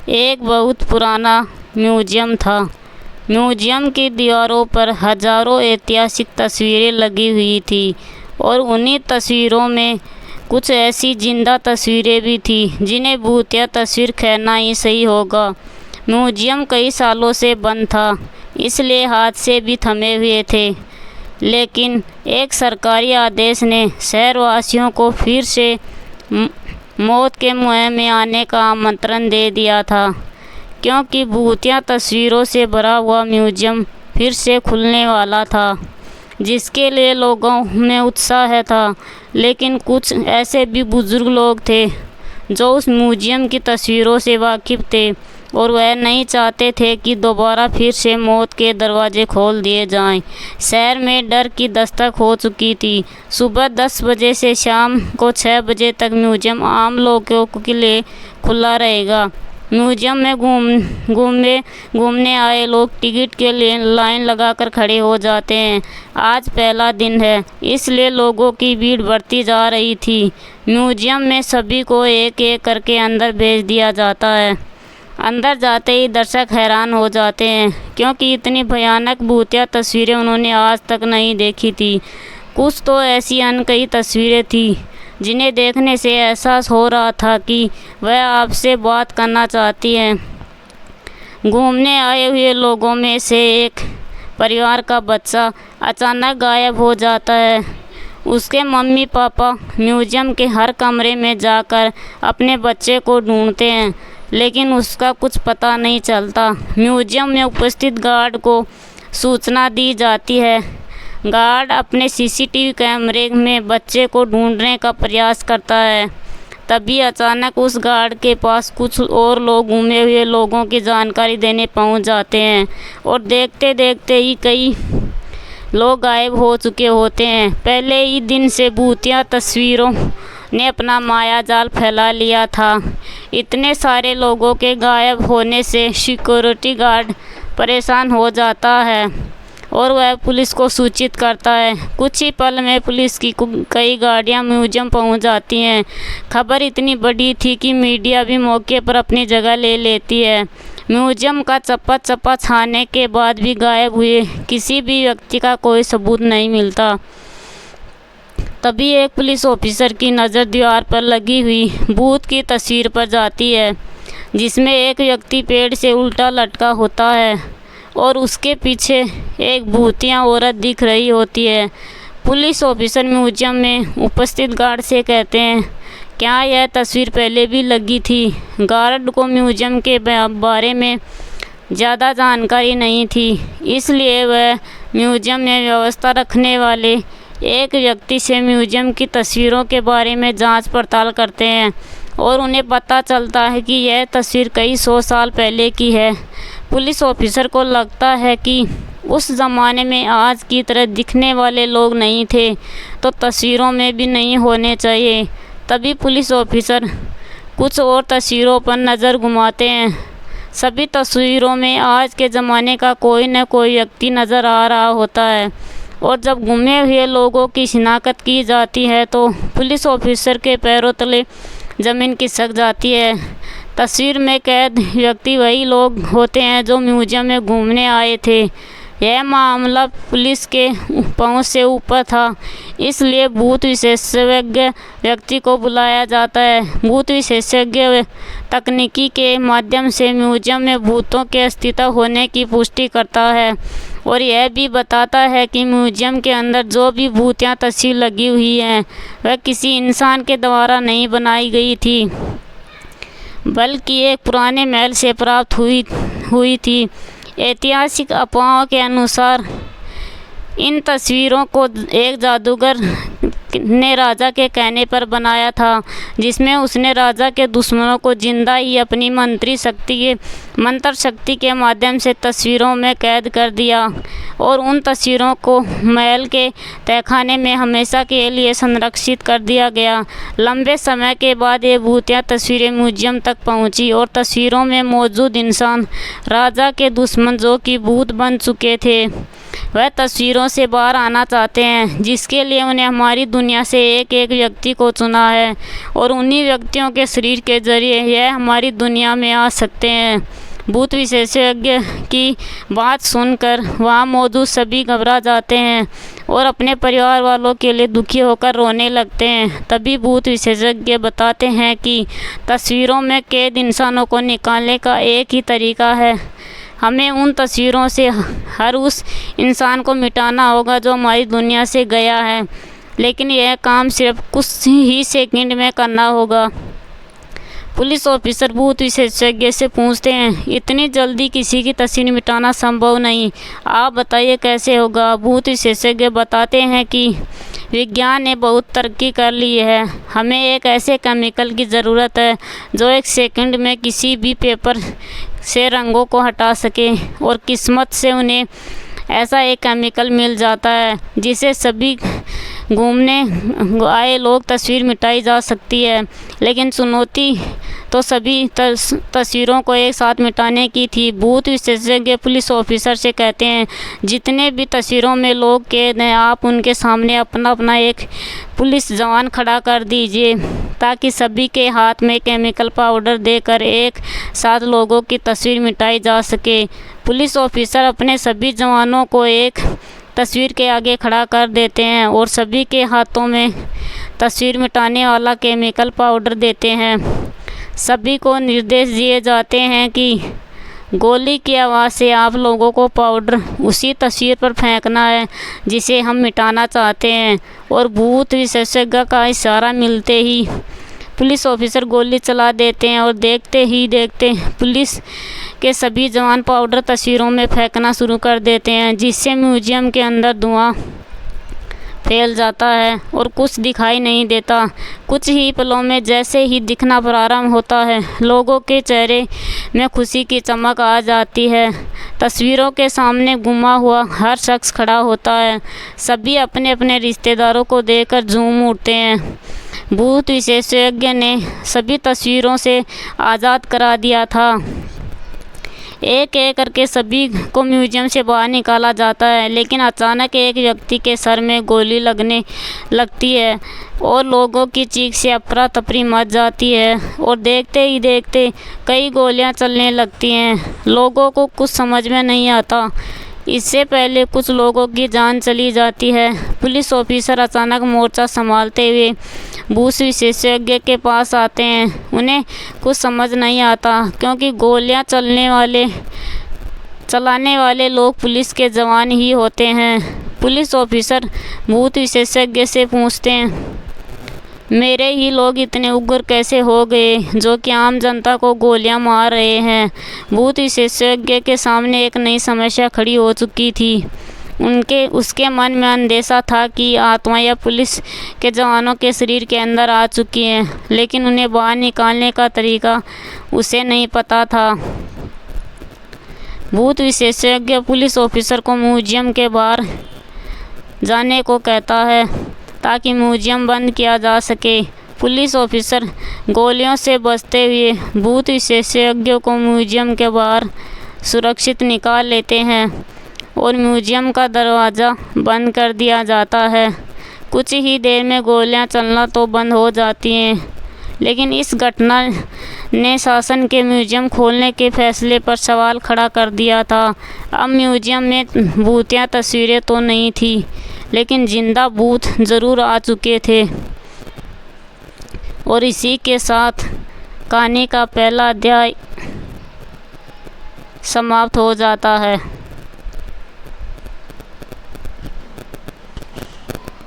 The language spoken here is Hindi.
एक बहुत पुराना म्यूजियम था। म्यूजियम की दीवारों पर हजारों ऐतिहासिक तस्वीरें लगी हुई थी और उन्हीं तस्वीरों में कुछ ऐसी जिंदा तस्वीरें भी थी जिन्हें भूतिया तस्वीर कहना ही सही होगा। म्यूजियम कई सालों से बंद था, इसलिए हाथ से भी थमे हुए थे, लेकिन एक सरकारी आदेश ने शहरवासियों को फिर से मौत के मुँह में आने का आमंत्रण दे दिया था, क्योंकि भूतिया तस्वीरों से भरा हुआ म्यूजियम फिर से खुलने वाला था, जिसके लिए लोगों में उत्साह था। लेकिन कुछ ऐसे भी बुजुर्ग लोग थे जो उस म्यूजियम की तस्वीरों से वाकिफ़ थे और वह नहीं चाहते थे कि दोबारा फिर से मौत के दरवाजे खोल दिए जाएं। शहर में डर की दस्तक हो चुकी थी। सुबह 10 बजे से शाम को 6 बजे तक म्यूजियम आम लोगों के लिए खुला रहेगा। म्यूजियम में घूमने आए लोग टिकट के लिए लाइन लगाकर खड़े हो जाते हैं। आज पहला दिन है, इसलिए लोगों की भीड़ बढ़ती जा रही थी। म्यूजियम में सभी को एक एक करके अंदर भेज दिया जाता है। अंदर जाते ही दर्शक हैरान हो जाते हैं, क्योंकि इतनी भयानक भूतिया तस्वीरें उन्होंने आज तक नहीं देखी थी। कुछ तो ऐसी अनकही तस्वीरें थी जिन्हें देखने से एहसास हो रहा था कि वह आपसे बात करना चाहती हैं। घूमने आए हुए लोगों में से एक परिवार का बच्चा अचानक गायब हो जाता है। उसके मम्मी पापा म्यूजियम के हर कमरे में जाकर अपने बच्चे को ढूंढते हैं, लेकिन उसका कुछ पता नहीं चलता। म्यूजियम में उपस्थित गार्ड को सूचना दी जाती है। गार्ड अपने सीसीटीवी कैमरे में बच्चे को ढूंढने का प्रयास करता है। तभी अचानक उस गार्ड के पास कुछ और लोग घूमे हुए लोगों की जानकारी देने पहुंच जाते हैं और देखते देखते ही कई लोग गायब हो चुके होते हैं। पहले ही दिन से भूतिया तस्वीरों ने अपना मायाजाल फैला लिया था। इतने सारे लोगों के गायब होने से सिक्योरिटी गार्ड परेशान हो जाता है और वह पुलिस को सूचित करता है। कुछ ही पल में पुलिस की कई गाड़ियां म्यूजियम पहुंच जाती हैं। खबर इतनी बड़ी थी कि मीडिया भी मौके पर अपनी जगह ले लेती है। म्यूजियम का चप्पा चप्पा छाने के बाद भी गायब हुए किसी भी व्यक्ति का कोई सबूत नहीं मिलता। तभी एक पुलिस ऑफिसर की नज़र दीवार पर लगी हुई भूत की तस्वीर पर जाती है, जिसमें एक व्यक्ति पेड़ से उल्टा लटका होता है और उसके पीछे एक भूतिया औरत दिख रही होती है। पुलिस ऑफिसर म्यूजियम में उपस्थित गार्ड से कहते हैं, क्या यह तस्वीर पहले भी लगी थी? गार्ड को म्यूजियम के बारे में ज़्यादा जानकारी नहीं थी, इसलिए वह म्यूजियम में व्यवस्था रखने वाले एक व्यक्ति से म्यूजियम की तस्वीरों के बारे में जांच पड़ताल करते हैं और उन्हें पता चलता है कि यह तस्वीर कई 100 साल पहले की है। पुलिस ऑफिसर को लगता है कि उस ज़माने में आज की तरह दिखने वाले लोग नहीं थे, तो तस्वीरों में भी नहीं होने चाहिए। तभी पुलिस ऑफिसर कुछ और तस्वीरों पर नज़र घुमाते हैं। सभी तस्वीरों में आज के ज़माने का कोई न कोई व्यक्ति नज़र आ रहा होता है और जब गुमे हुए लोगों की शिनाख्त की जाती है तो पुलिस ऑफिसर के पैरों तले ज़मीन खिसक जाती है। तस्वीर में कैद व्यक्ति वही लोग होते हैं जो म्यूजियम में घूमने आए थे। यह मामला पुलिस के पहुंच से ऊपर था, इसलिए भूत विशेषज्ञ व्यक्ति को बुलाया जाता है। भूत विशेषज्ञ तकनीकी के माध्यम से म्यूजियम में भूतों के अस्तित्व होने की पुष्टि करता है और यह भी बताता है कि म्यूजियम के अंदर जो भी भूतिया तस्वीर लगी हुई हैं वह किसी इंसान के द्वारा नहीं बनाई गई थी, बल्कि एक पुराने महल से प्राप्त हुई थी। ऐतिहासिक अफवाहों के अनुसार इन तस्वीरों को एक जादूगर ने राजा के कहने पर बनाया था, जिसमें उसने राजा के दुश्मनों को जिंदा ही अपनी मंत्र शक्ति के माध्यम से तस्वीरों में कैद कर दिया और उन तस्वीरों को महल के तहखाने में हमेशा के लिए संरक्षित कर दिया गया। लंबे समय के बाद ये भूतिया तस्वीरें म्यूजियम तक पहुंची और तस्वीरों में मौजूद इंसान राजा के दुश्मन जो कि भूत बन चुके थे। वह तस्वीरों से बाहर आना चाहते हैं, जिसके लिए उन्हें हमारी दुनिया से एक एक व्यक्ति को चुना है और उन्हीं व्यक्तियों के शरीर के जरिए यह हमारी दुनिया में आ सकते हैं। भूत विशेषज्ञ की बात सुनकर वहाँ मौजूद सभी घबरा जाते हैं और अपने परिवार वालों के लिए दुखी होकर रोने लगते हैं। तभी भूत विशेषज्ञ बताते हैं कि तस्वीरों में कैद इंसानों को निकालने का एक ही तरीका है। हमें उन तस्वीरों से हर उस इंसान को मिटाना होगा जो हमारी दुनिया से गया है, लेकिन यह काम सिर्फ कुछ ही सेकंड में करना होगा। पुलिस ऑफिसर भूत विशेषज्ञ से पूछते हैं, इतनी जल्दी किसी की तस्वीर मिटाना संभव नहीं, आप बताइए कैसे होगा। भूत विशेषज्ञ बताते हैं कि विज्ञान ने बहुत तरक्की कर ली है। हमें एक ऐसे केमिकल की ज़रूरत है जो एक सेकंड में किसी भी पेपर से रंगों को हटा सके, और किस्मत से उन्हें ऐसा एक केमिकल मिल जाता है जिसे सभी घूमने आए लोग तस्वीर मिटाई जा सकती है। लेकिन चुनौती तो सभी तस्वीरों को एक साथ मिटाने की थी। भूत विशेषज्ञ पुलिस ऑफिसर से कहते हैं, जितने भी तस्वीरों में लोग कैद हैं, आप उनके सामने अपना अपना एक पुलिस जवान खड़ा कर दीजिए ताकि सभी के हाथ में केमिकल पाउडर देकर एक साथ लोगों की तस्वीर मिटाई जा सके। पुलिस ऑफिसर अपने सभी जवानों को एक तस्वीर के आगे खड़ा कर देते हैं और सभी के हाथों में तस्वीर मिटाने वाला केमिकल पाउडर देते हैं। सभी को निर्देश दिए जाते हैं कि गोली की आवाज़ से आप लोगों को पाउडर उसी तस्वीर पर फेंकना है जिसे हम मिटाना चाहते हैं। और भूत विशेषज्ञ का इशारा मिलते ही पुलिस ऑफिसर गोली चला देते हैं और देखते ही देखते पुलिस के सभी जवान पाउडर तस्वीरों में फेंकना शुरू कर देते हैं, जिससे म्यूजियम के अंदर धुआं फैल जाता है और कुछ दिखाई नहीं देता। कुछ ही पलों में जैसे ही दिखना प्रारंभ होता है, लोगों के चेहरे में खुशी की चमक आ जाती है। तस्वीरों के सामने गुमा हुआ हर शख्स खड़ा होता है। सभी अपने अपने रिश्तेदारों को देखकर झूम उठते हैं। भूत विशेषज्ञ ने सभी तस्वीरों से आज़ाद करा दिया था। एक एक करके सभी को म्यूजियम से बाहर निकाला जाता है, लेकिन अचानक एक व्यक्ति के सर में गोली लगने लगती है और लोगों की चीख से अफरा तफरी मच जाती है और देखते ही देखते कई गोलियां चलने लगती हैं। लोगों को कुछ समझ में नहीं आता। इससे पहले कुछ लोगों की जान चली जाती है। पुलिस ऑफिसर अचानक मोर्चा संभालते हुए भूत विशेषज्ञ के पास आते हैं। उन्हें कुछ समझ नहीं आता क्योंकि गोलियां चलाने वाले लोग पुलिस के जवान ही होते हैं। पुलिस ऑफिसर भूत विशेषज्ञ से पूछते हैं, मेरे ही लोग इतने उग्र कैसे हो गए जो कि आम जनता को गोलियां मार रहे हैं। भूत विशेषज्ञ के सामने एक नई समस्या खड़ी हो चुकी थी। उसके मन में अंदेशा था कि आत्मा या पुलिस के जवानों के शरीर के अंदर आ चुकी हैं, लेकिन उन्हें बाहर निकालने का तरीका उसे नहीं पता था। भूत विशेषज्ञ पुलिस ऑफिसर को म्यूजियम के बाहर जाने को कहता है ताकि म्यूजियम बंद किया जा सके। पुलिस ऑफिसर गोलियों से बचते हुए भूत विशेषज्ञों को म्यूजियम के बाहर सुरक्षित निकाल लेते हैं और म्यूजियम का दरवाज़ा बंद कर दिया जाता है। कुछ ही देर में गोलियां चलना तो बंद हो जाती हैं, लेकिन इस घटना ने शासन के म्यूजियम खोलने के फैसले पर सवाल खड़ा कर दिया था। अब म्यूजियम में भूतिया तस्वीरें तो नहीं थी, लेकिन जिंदा भूत ज़रूर आ चुके थे। और इसी के साथ कहानी का पहला अध्याय समाप्त हो जाता है।